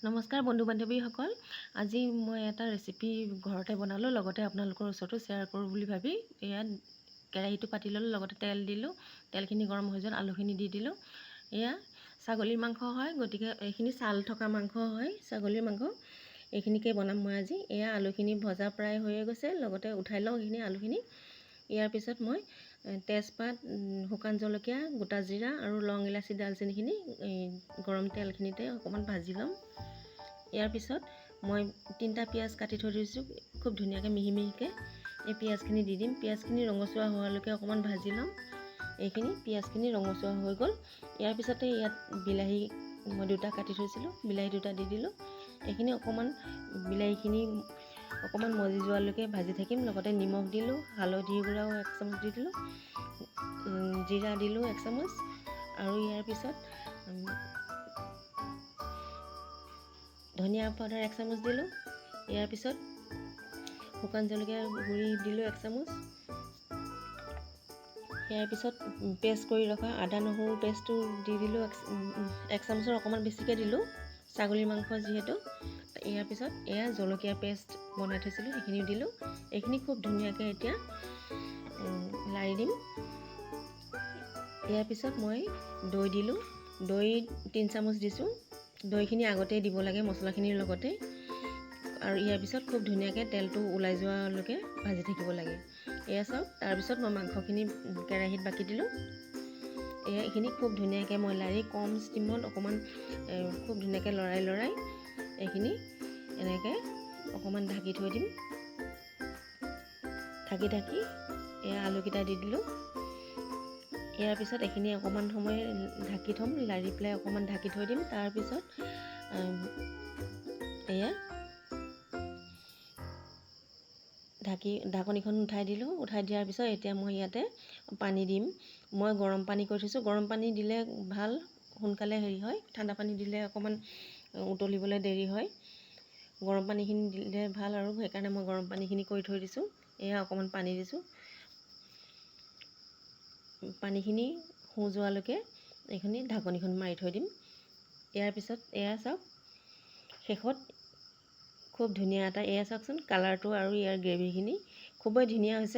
নমস্কাৰ বন্ধু বান্ধৱীসকল, আজি মই এটা ৰেচিপি ঘৰতে বনালোঁ, লগতে আপোনালোকৰ ওচৰতো শ্বেয়াৰ কৰোঁ বুলি ভাবি এয়া কেৰাহীটো পাতি ল'লোঁ, লগতে তেল দিলোঁ। তেলখিনি গৰম হৈ যোৱাত আলুখিনি দি দিলোঁ। এয়া ছাগলীৰ মাংস হয়, গতিকে এইখিনি ছাল থকা মাংস হয়, ছাগলীৰ মাংস। এইখিনিকে বনাম মই আজি। এয়া আলুখিনি ভজা প্ৰায় হৈয়ে গৈছে, লগতে উঠাই লওঁ এইখিনি আলুখিনি। ইয়াৰ পিছত মই তেজপাত, শুকান জলকীয়া, গোটা জিৰা আৰু লং ইলাচি ডালচেনিখিনি গৰম তেলখিনিতে অকণমান ভাজি ল'ম। ইয়াৰ পিছত মই 3টা পিঁয়াজ কাটি থৈ দিছোঁ, খুব ধুনীয়াকৈ মিহি মিহিকৈ এই পিঁয়াজখিনি দি দিম। পিঁয়াজখিনি ৰঙচুৱা হোৱালৈকে অকণমান ভাজি ল'ম। এইখিনি পিঁয়াজখিনি ৰঙচুৱা হৈ গ'ল। ইয়াৰ পিছতে ইয়াত বিলাহী মই 2টা কাটি থৈছিলোঁ, বিলাহী 2টা দি দিলোঁ। এইখিনি অকণমান বিলাহীখিনি অকণমান মজি যোৱালৈকে ভাজি থাকিম। লগতে নিমখ দিলোঁ, হালধি গুড়াও 1 চামুচ দি দিলোঁ, জিৰা দিলোঁ 1 চামুচ, আৰু ইয়াৰ পিছত ধনিয়া পাউডাৰ 1 চামুচ দিলোঁ। ইয়াৰ পিছত শুকান জলকীয়া গুড়ি দিলোঁ 1 চামুচ। ইয়াৰ পিছত পেষ্ট কৰি ৰখা আদা নহৰু পেষ্টটো দি দিলোঁ 1 চামুচৰ অকণমান বেছিকৈ দিলোঁ, ছাগলীৰ মাংস যিহেতু। ইয়াৰ পিছত এয়া জলকীয়া পেষ্ট বনাই থৈছিলোঁ, সেইখিনিও দিলোঁ। এইখিনি খুব ধুনীয়াকৈ এতিয়া লাৰি দিম। ইয়াৰ পিছত মই দৈ দিলোঁ, দৈ 3 চামুচ দিছোঁ। দৈখিনি আগতেই দিব লাগে মছলাখিনিৰ লগতে। আৰু ইয়াৰ পিছত খুব ধুনীয়াকৈ তেলটো ওলাই যোৱালৈকে ভাজি থাকিব লাগে। এয়া চাওক, তাৰপিছত মই মাংসখিনি কেৰাহীত বাকি দিলোঁ। এইখিনি খুব ধুনীয়াকৈ মই লাৰি কম ষ্টিমত অকণমান খুব ধুনীয়াকৈ লৰাই এইখিনি এনেকৈ অকণমান ঢাকি থৈ দিম। ঢাকি এয়া আলুকেইটা দি দিলোঁ। ইয়াৰ পিছত এইখিনি অকণমান সময় ঢাকি থ'ম, লাৰি পেলাই অকণমান ঢাকি থৈ দিম। তাৰপিছত এয়া ঢাকনিখন উঠাই দিলোঁ। উঠাই দিয়াৰ পিছত এতিয়া মই ইয়াতে পানী দিম। মই গৰম পানী কৰি থৈছোঁ। গৰম পানী দিলে ভাল, সোনকালে হেৰি হয়। ঠাণ্ডা পানী দিলে অকণমান উতলিবলৈ দেৰি হয়। গৰম পানীখিনি দিলে ভাল, আৰু সেইকাৰণে মই গৰম পানীখিনি কৰি থৈ দিছোঁ। এয়া অকণমান পানী দিছোঁ। পানীখিনি শু যোৱালৈকে এইখিনি ঢাকনিখন মাৰি থৈ দিম। ইয়াৰ পিছত এয়া চাওক, শেষত খুব ধুনীয়া এটা এয়া চাওকচোন কালাৰটো, আৰু ইয়াৰ গ্ৰেভিখিনি খুবেই ধুনীয়া হৈছে।